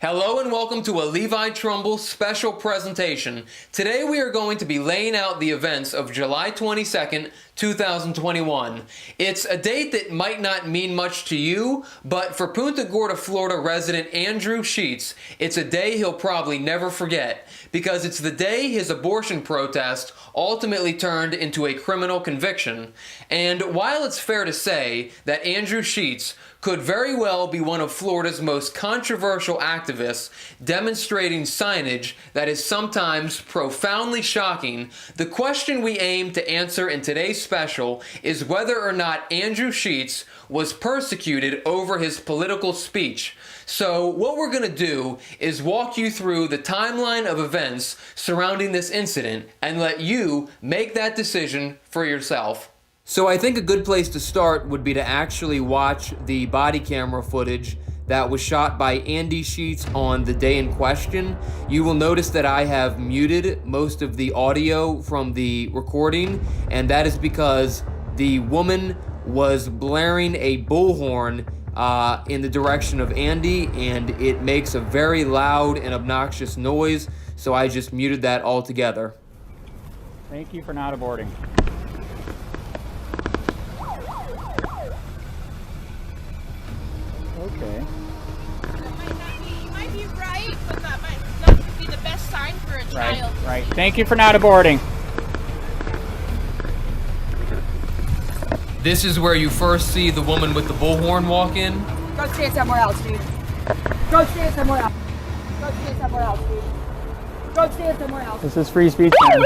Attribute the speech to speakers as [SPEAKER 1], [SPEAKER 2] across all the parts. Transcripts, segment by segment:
[SPEAKER 1] Hello and welcome to a Levi Trumbull special presentation. Today we are going to be laying out the events of July 22nd, 2021. It's a date that might not mean much to you, but for Punta Gorda, Florida resident Andrew Sheets, it's a day he'll probably never forget, because it's the day his abortion protest ultimately turned into a criminal conviction. And while it's fair to say that Andrew Sheets could very well be one of Florida's most controversial activists, demonstrating signage that is sometimes profoundly shocking, the question we aim to answer in today's special is whether or not Andrew Sheets was persecuted over his political speech. So what we're going to do is walk you through the timeline of events surrounding this incident and let you make that decision for yourself. So I think a good place to start would be to actually watch the body camera footage that was shot by Andy Sheets on the day in question. You will notice that I have muted most of the audio from the recording, and that is because the woman was blaring a bullhorn in the direction of Andy, and it makes a very loud and obnoxious noise, so I just muted that altogether.
[SPEAKER 2] Thank you for not aborting. Okay.
[SPEAKER 3] You might be right, but that might not be the best sign for a child.
[SPEAKER 2] Right. Thank you for not aborting.
[SPEAKER 1] This is where you first see the woman with the bullhorn walk in.
[SPEAKER 4] Go stand somewhere else, dude. Go stand somewhere else. Go stand somewhere else, dude. Go stand somewhere else.
[SPEAKER 2] This is free speech, man.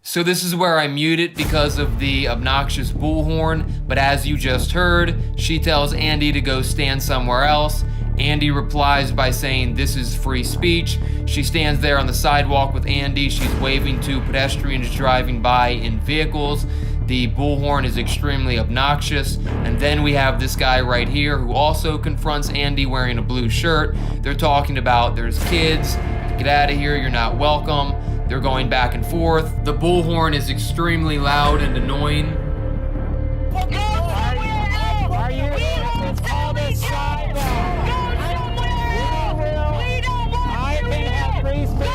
[SPEAKER 1] So this is where I mute it because of the obnoxious bullhorn, but as you just heard, she tells Andy to go stand somewhere else. Andy replies by saying this is free speech. She stands there on the sidewalk with Andy. She's waving to pedestrians driving by in vehicles. The bullhorn is extremely obnoxious. And then we have this guy right here who also confronts Andy wearing a blue shirt. They're talking about there's kids, get out of here, you're not welcome. They're going back and forth. The bullhorn is extremely loud and annoying.
[SPEAKER 2] Are you? It's called a sidewalk. I can have free speech.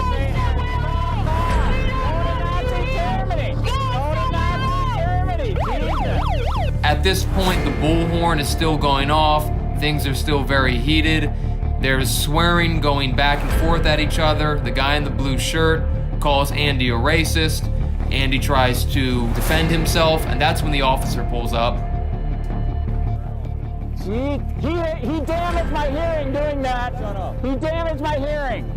[SPEAKER 1] At this point, the bullhorn is still going off. Things are still very heated. There's swearing going back and forth at each other. The guy in the blue shirt calls Andy a racist. Andy tries to defend himself, and that's when the officer pulls up.
[SPEAKER 2] He damaged my hearing doing that. Shut up. He damaged my hearing.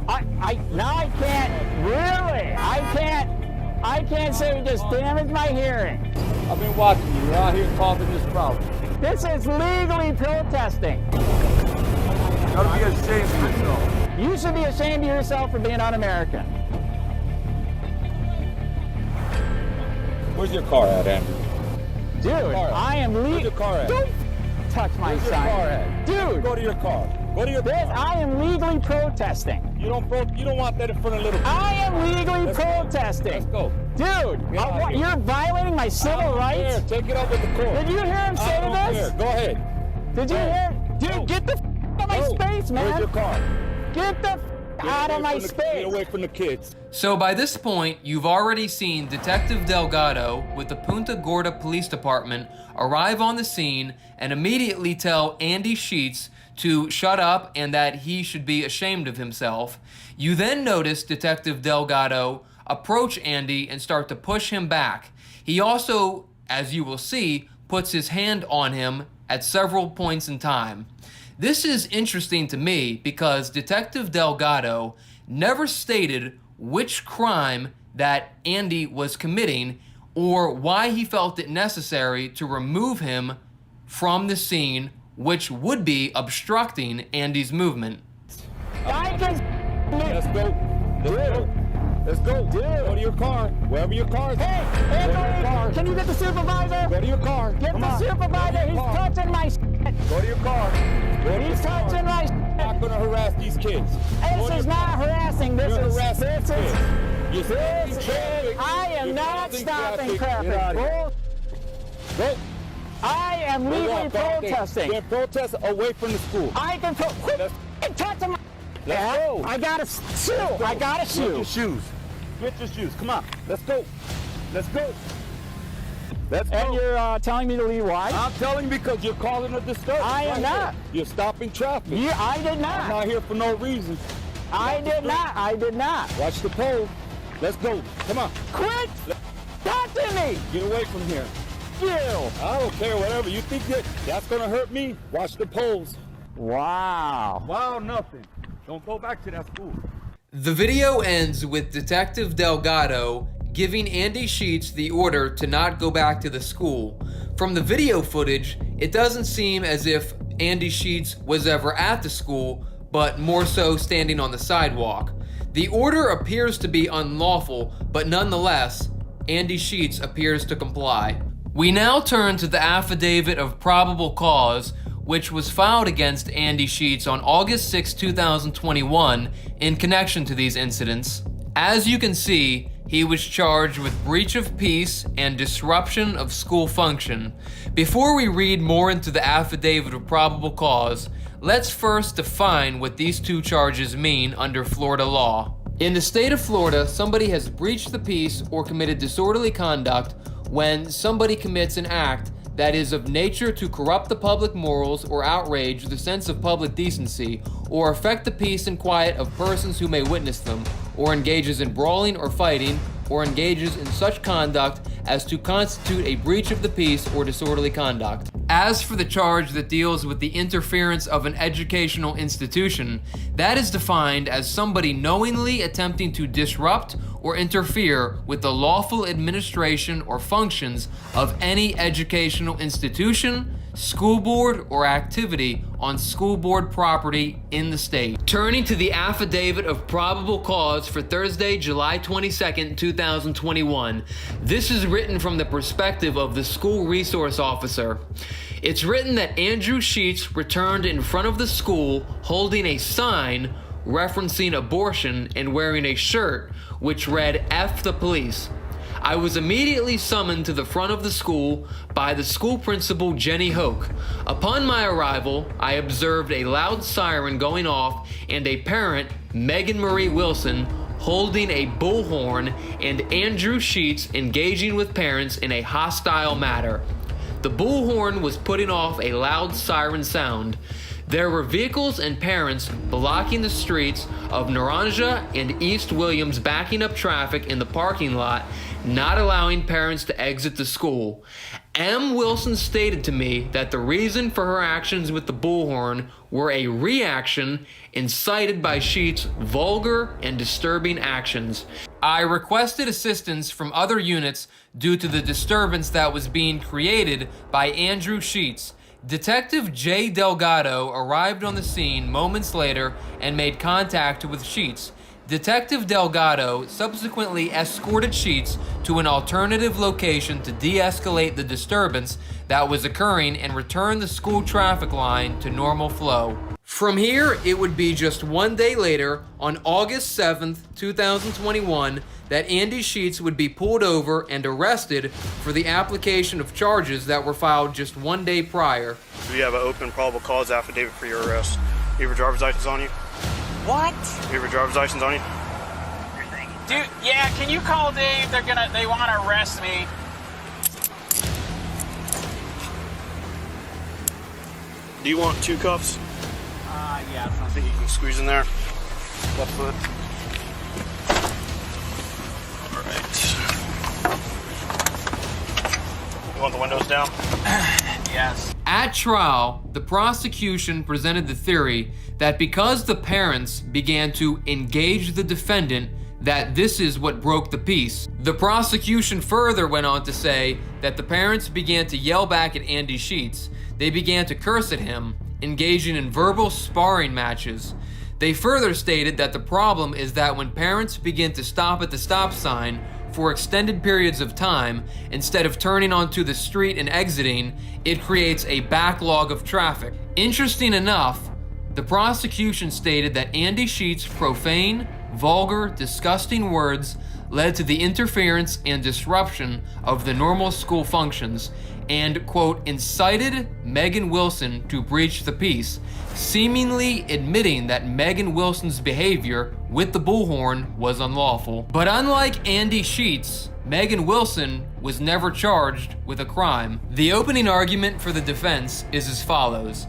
[SPEAKER 2] Now I can't, really, I can't say he just damaged my hearing.
[SPEAKER 5] I've been watching you. You're out here causing this problem.
[SPEAKER 2] This is legally protesting.
[SPEAKER 5] You ought to be ashamed of yourself.
[SPEAKER 2] You should be ashamed of yourself for being un-American.
[SPEAKER 5] Where's your car at, Andrew?
[SPEAKER 2] Dude, I am
[SPEAKER 5] Where's
[SPEAKER 2] legally.
[SPEAKER 5] your car at?
[SPEAKER 2] Don't touch my
[SPEAKER 5] Where's your
[SPEAKER 2] sign.
[SPEAKER 5] car at?
[SPEAKER 2] Dude,
[SPEAKER 5] Go to your car. Go to your car.
[SPEAKER 2] I am legally protesting.
[SPEAKER 5] You don't want that in front of little people.
[SPEAKER 2] I am legally
[SPEAKER 5] Let's
[SPEAKER 2] protesting.
[SPEAKER 5] go.
[SPEAKER 2] Dude, you're violating my civil rights?
[SPEAKER 5] Here, take it up with the court.
[SPEAKER 2] Did you hear him say
[SPEAKER 5] I don't
[SPEAKER 2] this?
[SPEAKER 5] care. Go ahead.
[SPEAKER 2] Did you hear? Dude,
[SPEAKER 5] Go.
[SPEAKER 2] get the out of my space, man.
[SPEAKER 5] Where's your car?
[SPEAKER 2] Get the out of my space.
[SPEAKER 5] Get away from the kids.
[SPEAKER 1] So by this point, you've already seen Detective Delgado with the Punta Gorda Police Department arrive on the scene and immediately tell Andy Sheets to shut up and that he should be ashamed of himself. You then notice Detective Delgado approach Andy and start to push him back. He also, as you will see, puts his hand on him at several points in time. This is interesting to me because Detective Delgado never stated which crime that Andy was committing or why he felt it necessary to remove him from the scene, which would be obstructing Andy's movement.
[SPEAKER 5] Let's go. Let's go. Go to your car. Wherever your car is.
[SPEAKER 2] Hey, Anthony, can you get the supervisor?
[SPEAKER 5] Go to your car.
[SPEAKER 2] Get the supervisor. He's touching my shit.
[SPEAKER 5] Go to your car.
[SPEAKER 2] He's touching my shit.
[SPEAKER 5] I'm not going to harass these kids.
[SPEAKER 2] This is not harassing. This is
[SPEAKER 5] You're stopping traffic.
[SPEAKER 2] I am
[SPEAKER 5] You're
[SPEAKER 2] not
[SPEAKER 5] causing
[SPEAKER 2] stopping
[SPEAKER 5] traffic. Get out
[SPEAKER 2] traffic.
[SPEAKER 5] of here. Go.
[SPEAKER 2] I am legally protesting.
[SPEAKER 5] You're protesting away from the school.
[SPEAKER 2] I can quit touching my.
[SPEAKER 5] Let's go.
[SPEAKER 2] I got a shoe. I got a
[SPEAKER 5] Get
[SPEAKER 2] shoe.
[SPEAKER 5] your shoes. Get your shoes. Come on. Let's go. Let's go. Let's go.
[SPEAKER 2] And you're telling me to leave why?
[SPEAKER 5] I'm telling you because you're calling a disturbance.
[SPEAKER 2] I am not.
[SPEAKER 5] You're stopping traffic.
[SPEAKER 2] I did
[SPEAKER 5] I'm
[SPEAKER 2] not.
[SPEAKER 5] not here for no reason.
[SPEAKER 2] I did not. I did not.
[SPEAKER 5] Watch the pole. Let's go. Come on.
[SPEAKER 2] Quit touching me.
[SPEAKER 5] Get away from here.
[SPEAKER 2] You.
[SPEAKER 5] I don't care, whatever. You think that's going to hurt me? Watch the poles.
[SPEAKER 2] Wow.
[SPEAKER 5] Wow, nothing. Don't go back to that school.
[SPEAKER 1] The video ends with Detective Delgado giving Andy Sheets the order to not go back to the school. From the video footage, it doesn't seem as if Andy Sheets was ever at the school, but more so standing on the sidewalk. The order appears to be unlawful, but nonetheless, Andy Sheets appears to comply. We now turn to the affidavit of probable cause, which was filed against Andy Sheets on August 6, 2021 in connection to these incidents. As you can see, he was charged with breach of peace and disruption of school function. Before we read more into the affidavit of probable cause, let's first define what these two charges mean under Florida law. In the state of Florida, somebody has breached the peace or committed disorderly conduct when somebody commits an act that is of nature to corrupt the public morals or outrage the sense of public decency, or affect the peace and quiet of persons who may witness them, or engages in brawling or fighting, or engages in such conduct as to constitute a breach of the peace or disorderly conduct. As for the charge that deals with the interference of an educational institution, that is defined as somebody knowingly attempting to disrupt or interfere with the lawful administration or functions of any educational institution, school board, or activity on school board property in the state. Turning to the affidavit of probable cause for Thursday, July 22nd, 2021. This is written from the perspective of the school resource officer. It's written that Andrew Sheets returned in front of the school holding a sign referencing abortion and wearing a shirt which read "F the police." I was immediately summoned to the front of the school by the school principal, Jenny Hoke. Upon my arrival, I observed a loud siren going off and a parent, Megan Marie Wilson, holding a bullhorn, and Andrew Sheets engaging with parents in a hostile manner. The bullhorn was putting off a loud siren sound. There were vehicles and parents blocking the streets of Naranja and East Williams, backing up traffic in the parking lot, not allowing parents to exit the school. M. Wilson stated to me that the reason for her actions with the bullhorn were a reaction incited by Sheets' vulgar and disturbing actions. I requested assistance from other units due to the disturbance that was being created by Andrew Sheets. Detective J. Delgado arrived on the scene moments later and made contact with Sheets. Detective Delgado subsequently escorted Sheets to an alternative location to de-escalate the disturbance that was occurring and return the school traffic line to normal flow. From here, it would be just one day later, on August 7th, 2021, that Andy Sheets would be pulled over and arrested for the application of charges that were filed just one day prior.
[SPEAKER 6] Do you have an open probable cause affidavit for your arrest? You have a driver's license on you?
[SPEAKER 7] What?
[SPEAKER 6] You have a driver's license on you?
[SPEAKER 7] Dude, yeah, can you call Dave? They want to arrest me.
[SPEAKER 6] Do you want two cuffs?
[SPEAKER 7] Yeah.
[SPEAKER 6] I think you can squeeze in there. Left foot. All right. You want the windows down?
[SPEAKER 7] Yes.
[SPEAKER 1] At trial, the prosecution presented the theory that because the parents began to engage the defendant, that this is what broke the peace. The prosecution further went on to say that the parents began to yell back at Andy Sheets. They began to curse at him, engaging in verbal sparring matches. They further stated that the problem is that when parents begin to stop at the stop sign for extended periods of time, instead of turning onto the street and exiting, it creates a backlog of traffic. Interesting enough, the prosecution stated that Andy Sheets' profane, vulgar, disgusting words led to the interference and disruption of the normal school functions and, quote, incited Megan Wilson to breach the peace, seemingly admitting that Megan Wilson's behavior with the bullhorn was unlawful. But unlike Andy Sheets, Megan Wilson was never charged with a crime. The opening argument for the defense is as follows.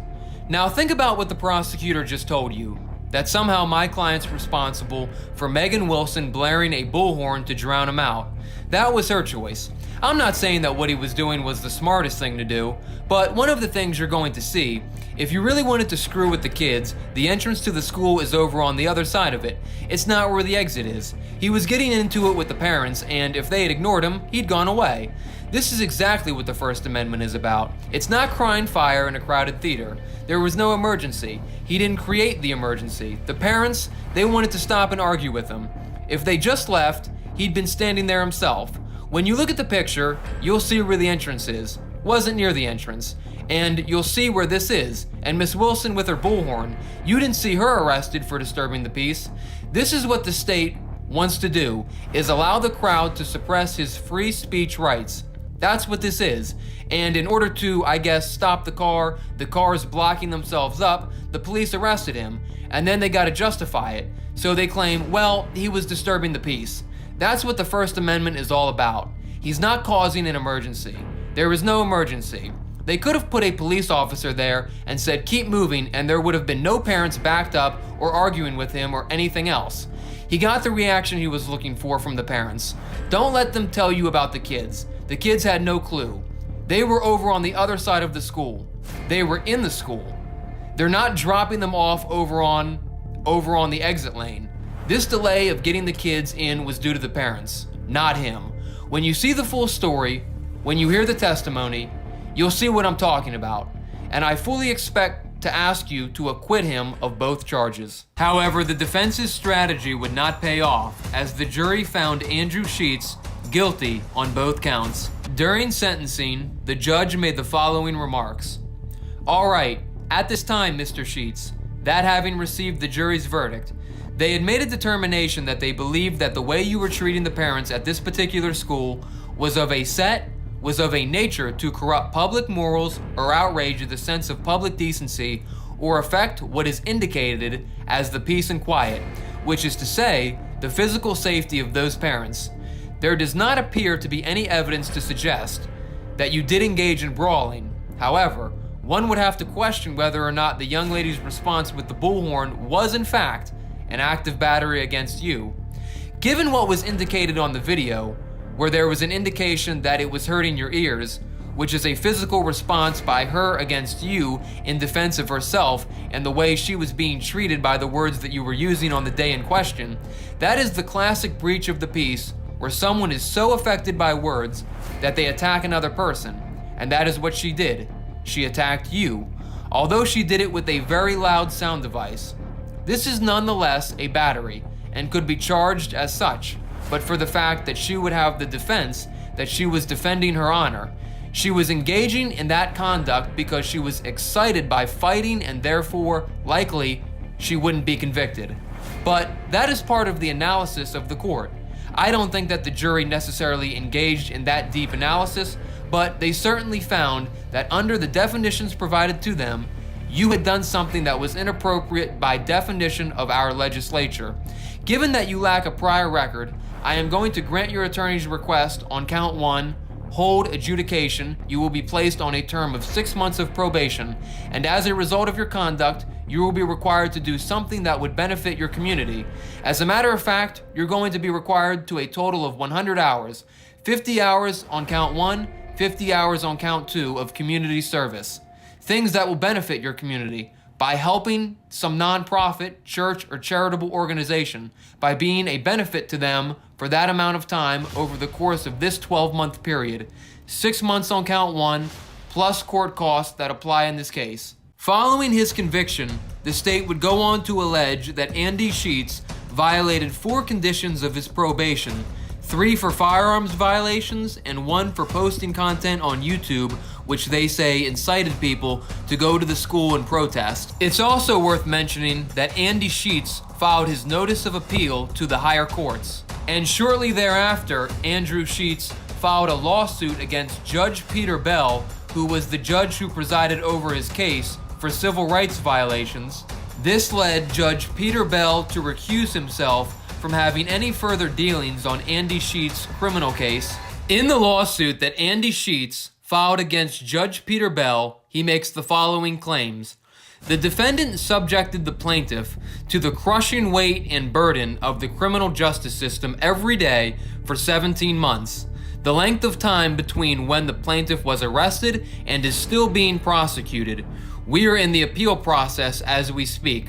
[SPEAKER 1] Now think about what the prosecutor just told you, that somehow my client's responsible for Megan Wilson blaring a bullhorn to drown him out. That was her choice. I'm not saying that what he was doing was the smartest thing to do, but one of the things you're going to see, if you really wanted to screw with the kids, the entrance to the school is over on the other side of it. It's not where the exit is. He was getting into it with the parents, and if they had ignored him, he'd gone away. This is exactly what the First Amendment is about. It's not crying fire in a crowded theater. There was no emergency. He didn't create the emergency. The parents, they wanted to stop and argue with him. If they just left, he'd been standing there himself. When you look at the picture, you'll see where the entrance is. Wasn't near the entrance. And you'll see where this is. And Miss Wilson with her bullhorn, you didn't see her arrested for disturbing the peace. This is what the state wants to do, is allow the crowd to suppress his free speech rights. That's what this is. And in order to, I guess, stop the car's blocking themselves up, the police arrested him. And then they got to justify it. So they claim, well, he was disturbing the peace. That's what the First Amendment is all about. He's not causing an emergency. There was no emergency. They could have put a police officer there and said, keep moving, and there would have been no parents backed up or arguing with him or anything else. He got the reaction he was looking for from the parents. Don't let them tell you about the kids. The kids had no clue. They were over on the other side of the school. They were in the school. They're not dropping them off over on the exit lane. This delay of getting the kids in was due to the parents, not him. When you see the full story, when you hear the testimony, you'll see what I'm talking about. And I fully expect to ask you to acquit him of both charges. However, the defense's strategy would not pay off, as the jury found Andrew Sheets guilty on both counts. During sentencing, the judge made the following remarks. All right, at this time, Mr. Sheets, that having received the jury's verdict, they had made a determination that they believed that the way you were treating the parents at this particular school was of a nature to corrupt public morals or outrage the sense of public decency or affect what is indicated as the peace and quiet, which is to say, the physical safety of those parents. There does not appear to be any evidence to suggest that you did engage in brawling. However, one would have to question whether or not the young lady's response with the bullhorn was in fact an act of battery against you. Given what was indicated on the video, where there was an indication that it was hurting your ears, which is a physical response by her against you in defense of herself and the way she was being treated by the words that you were using on the day in question, that is the classic breach of the peace where someone is so affected by words that they attack another person, and that is what she did. She attacked you, although she did it with a very loud sound device. This is nonetheless a battery and could be charged as such, but for the fact that she would have the defense that she was defending her honor. She was engaging in that conduct because she was excited by fighting and therefore, likely, she wouldn't be convicted. But that is part of the analysis of the court. I don't think that the jury necessarily engaged in that deep analysis, but they certainly found that under the definitions provided to them, you had done something that was inappropriate by definition of our legislature. Given that you lack a prior record, I am going to grant your attorney's request on count 1, hold adjudication. You will be placed on a term of 6 months of probation, and as a result of your conduct, you will be required to do something that would benefit your community. As a matter of fact, you're going to be required to a total of 100 hours, 50 hours on count 1, 50 hours on count 2 of community service. Things that will benefit your community by helping some nonprofit, church, or charitable organization, by being a benefit to them for that amount of time over the course of this 12-month period. 6 months on count 1, plus court costs that apply in this case. Following his conviction, the state would go on to allege that Andy Sheets violated 4 conditions of his probation, 3 for firearms violations and 1 for posting content on YouTube which they say incited people to go to the school and protest. It's also worth mentioning that Andy Sheets filed his notice of appeal to the higher courts. And shortly thereafter, Andrew Sheets filed a lawsuit against Judge Peter Bell, who was the judge who presided over his case, for civil rights violations. This led Judge Peter Bell to recuse himself from having any further dealings on Andy Sheets' criminal case. In the lawsuit that Andy Sheets filed against Judge Peter Bell, he makes the following claims. The defendant subjected the plaintiff to the crushing weight and burden of the criminal justice system every day for 17 months, the length of time between when the plaintiff was arrested and is still being prosecuted. We are in the appeal process as we speak.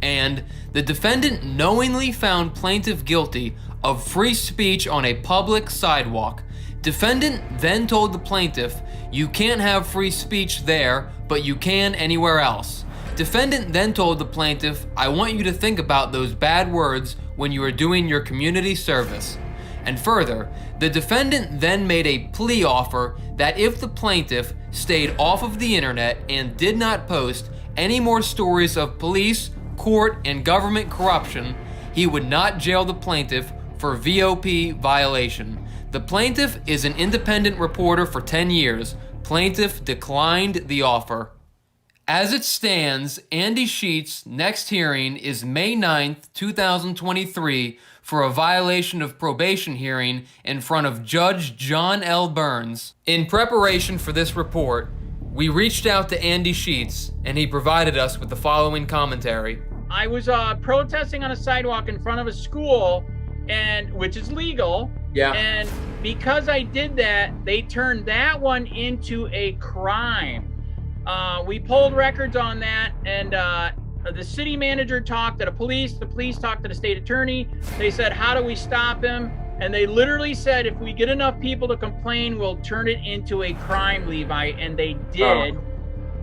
[SPEAKER 1] And the defendant knowingly found plaintiff guilty of free speech on a public sidewalk. Defendant then told the plaintiff, "You can't have free speech there, but you can anywhere else." Defendant then told the plaintiff, "I want you to think about those bad words when you are doing your community service." And further, the defendant then made a plea offer that if the plaintiff stayed off of the internet and did not post any more stories of police, court, and government corruption, he would not jail the plaintiff for VOP violation. The plaintiff is an independent reporter for 10 years. Plaintiff declined the offer. As it stands, Andy Sheets' next hearing is May 9th, 2023 for a violation of probation hearing in front of Judge John L. Burns. In preparation for this report, we reached out to Andy Sheets, and he provided us with the following commentary.
[SPEAKER 7] I was protesting on a sidewalk in front of a school, and which is legal.
[SPEAKER 1] Yeah.
[SPEAKER 7] And because I did that, they turned that one into a crime. We pulled records on that, and the city manager talked to the police talked to the state attorney. They said, how do we stop him? And they literally said, if we get enough people to complain, we'll turn it into a crime, Levi. And they did. Oh.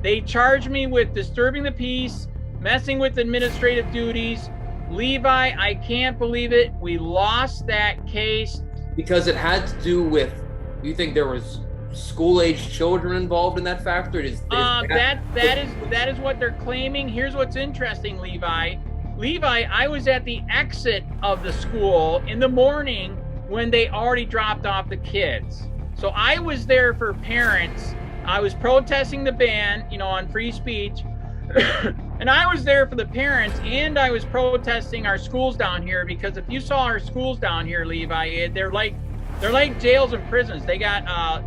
[SPEAKER 7] They charged me with disturbing the peace, messing with administrative duties. Levi, I can't believe it. We lost that case.
[SPEAKER 1] Because it had to do with, you think there was school-age children involved in that factor? That is what they're claiming. Here's what's interesting, Levi. Levi, I was at the exit of the school in the morning when they already dropped off the kids. So I was there for parents. I was protesting the ban, on free speech. And I was there for the parents, and I was protesting our schools down here, because if you saw our schools down here, Levi, they're like jails and prisons. They got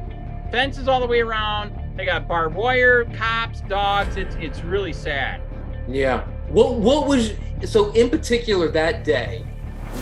[SPEAKER 1] fences all the way around. They got barbed wire, cops, dogs. It's really sad. Yeah. What was so in particular that day?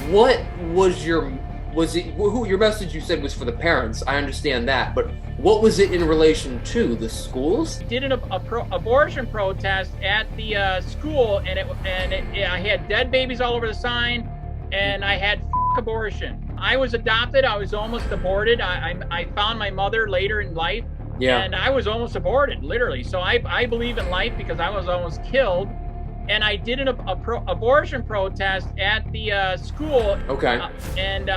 [SPEAKER 1] What was your message? You said was for the parents. I understand that, but what was it in relation to the schools?
[SPEAKER 7] Did an abortion protest at the school, and I had dead babies all over the sign, and I had abortion. I was adopted. I was almost aborted. I found my mother later in life. Yeah. And I was almost aborted, literally. So I believe in life because I was almost killed. And I did an abortion protest at the school. Okay. And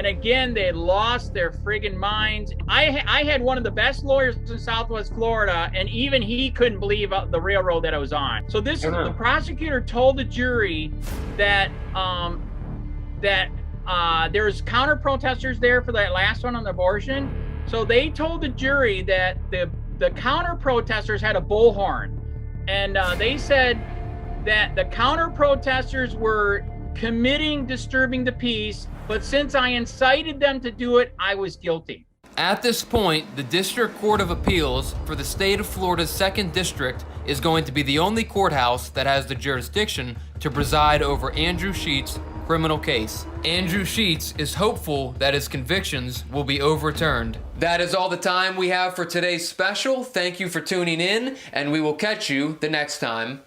[SPEAKER 7] again, they lost their friggin' minds. I had one of the best lawyers in Southwest Florida, and even he couldn't believe the railroad that I was on. So the prosecutor told the jury that there's counter protesters there for that last one on the abortion. So they told the jury that the counter protesters had a bullhorn, and they said that the counter protesters were committing disturbing the peace, but since I incited them to do it, I was guilty. At this point, the District Court of Appeals for the state of Florida's 2nd District is going to be the only courthouse that has the jurisdiction to preside over Andrew Sheets' criminal case. Andrew Sheets is hopeful that his convictions will be overturned. That is all the time we have for today's special. Thank you for tuning in, and we will catch you the next time.